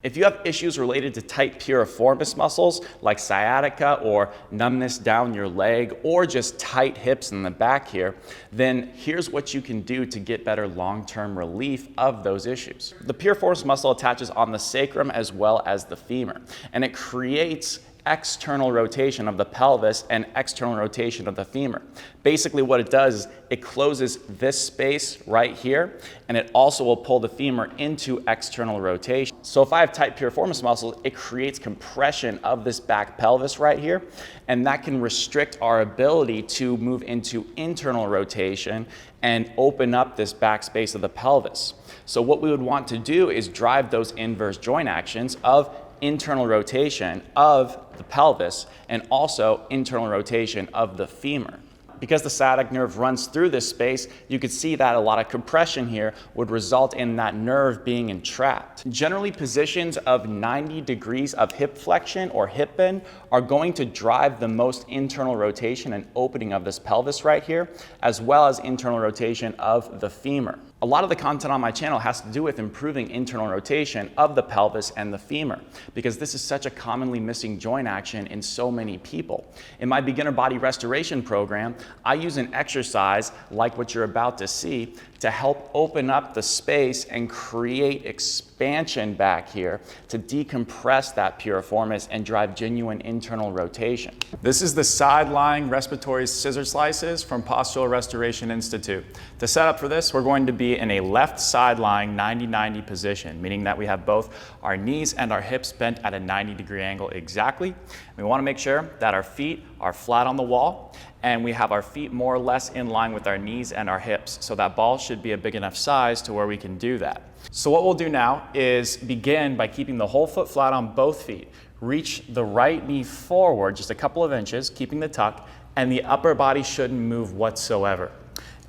If you have issues related to tight piriformis muscles like sciatica or numbness down your leg or just tight hips in the back here, then here's what you can do to get better long-term relief of those issues. The piriformis muscle attaches on the sacrum as well as the femur, and it creates external rotation of the pelvis and external rotation of the femur. Basically what it does is it closes this space right here, and it also will pull the femur into external rotation. So if I have tight piriformis muscles, it creates compression of this back pelvis right here, and that can restrict our ability to move into internal rotation and open up this back space of the pelvis. So what we would want to do is drive those inverse joint actions of internal rotation of the pelvis and also internal rotation of the femur. Because the sciatic nerve runs through this space, you could see that a lot of compression here would result in that nerve being entrapped. Generally, positions of 90 degrees of hip flexion or hip bend are going to drive the most internal rotation and opening of this pelvis right here, as well as internal rotation of the femur. A lot of the content on my channel has to do with improving internal rotation of the pelvis and the femur, because this is such a commonly missing joint action in so many people. In my beginner body restoration program, I use an exercise like what you're about to see to help open up the space and create expansion back here to decompress that piriformis and drive genuine internal rotation. This is the side-lying respiratory scissor slices from Postural Restoration Institute. To set up for this, we're going to be in a left side-lying 90-90 position, meaning that we have both our knees and our hips bent at a 90-degree angle exactly. We want to make sure that our feet are flat on the wall and we have our feet more or less in line with our knees and our hips. So that ball should be a big enough size to where we can do that. So what we'll do now is begin by keeping the whole foot flat on both feet. Reach the right knee forward just a couple of inches, keeping the tuck, and the upper body shouldn't move whatsoever.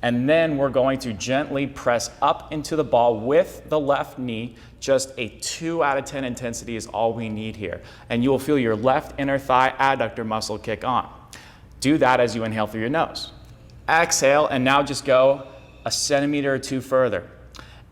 And then we're going to gently press up into the ball with the left knee. Just a 2 out of 10 intensity is all we need here. And you will feel your left inner thigh adductor muscle kick on. Do that as you inhale through your nose. Exhale, and now just go a centimeter or 2 further.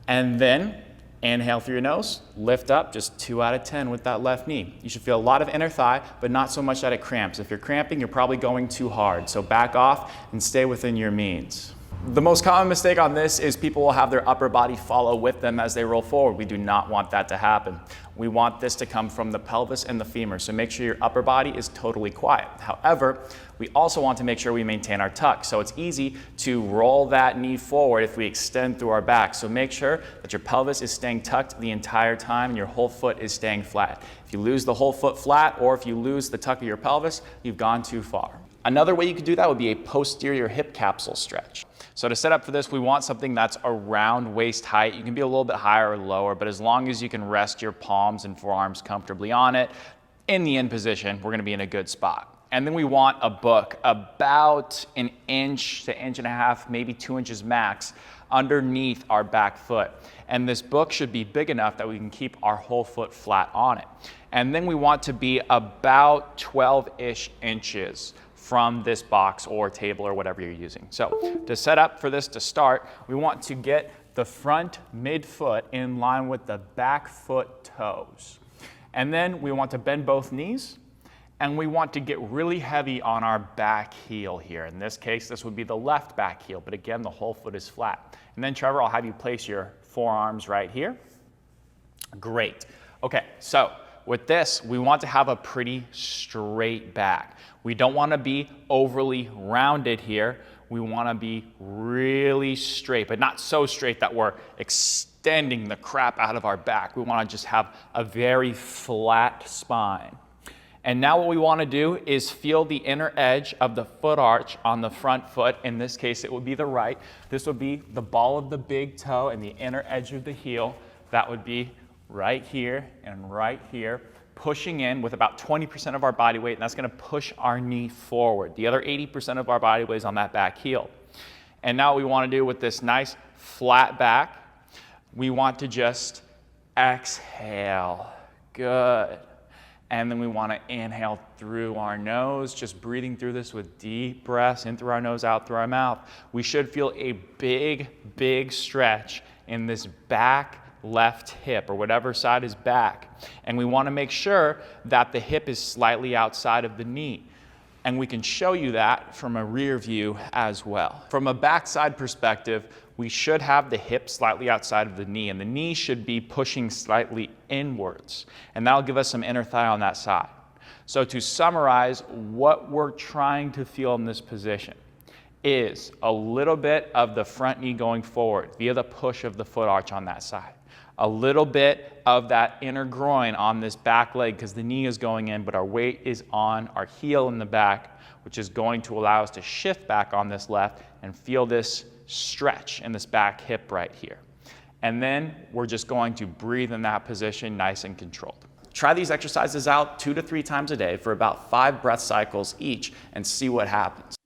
And then inhale through your nose, lift up, just 2 out of 10 with that left knee. You should feel a lot of inner thigh, but not so much that it cramps. If you're cramping, you're probably going too hard. So back off and stay within your means. The most common mistake on this is people will have their upper body follow with them as they roll forward. We do not want that to happen. We want this to come from the pelvis and the femur, so make sure your upper body is totally quiet. However, we also want to make sure we maintain our tuck. So it's easy to roll that knee forward if we extend through our back. So make sure that your pelvis is staying tucked the entire time and your whole foot is staying flat. If you lose the whole foot flat or if you lose the tuck of your pelvis, you've gone too far. Another way you could do that would be a posterior hip capsule stretch. So to set up for this, we want something that's around waist height. You can be a little bit higher or lower, but as long as you can rest your palms and forearms comfortably on it, in the end position, we're gonna be in a good spot. And then we want a book about 1 inch to 1.5 inches, maybe 2 inches max, underneath our back foot. And this book should be big enough that we can keep our whole foot flat on it. And then we want to be about 12-ish inches from this box or table or whatever you're using. So to set up for this to start, we want to get the front midfoot in line with the back foot toes. And then we want to bend both knees, and we want to get really heavy on our back heel here. In this case, this would be the left back heel, but again, the whole foot is flat. And then Trevor, I'll have you place your forearms right here. Great. Okay, so with this, we want to have a pretty straight back. We don't want to be overly rounded here. We want to be really straight, but not so straight that we're extending the crap out of our back. We want to just have a very flat spine. And now what we want to do is feel the inner edge of the foot arch on the front foot. In this case, it would be the right. This would be the ball of the big toe and the inner edge of the heel. That would be right here and right here, pushing in with about 20% of our body weight, and that's gonna push our knee forward. The other 80% of our body weight is on that back heel. And now what we wanna do with this nice flat back, we want to just exhale. Good. And then we wanna inhale through our nose, just breathing through this with deep breaths in through our nose, out through our mouth. We should feel a big, big stretch in this back left hip or whatever side is back. And we want to make sure that the hip is slightly outside of the knee. And we can show you that from a rear view as well. From a backside perspective, we should have the hip slightly outside of the knee, and the knee should be pushing slightly inwards. And that'll give us some inner thigh on that side. So to summarize, what we're trying to feel in this position is a little bit of the front knee going forward via the push of the foot arch on that side. A little bit of that inner groin on this back leg because the knee is going in, but our weight is on our heel in the back, which is going to allow us to shift back on this left and feel this stretch in this back hip right here. And then we're just going to breathe in that position nice and controlled. Try these exercises out 2 to 3 times a day for about 5 breath cycles each and see what happens.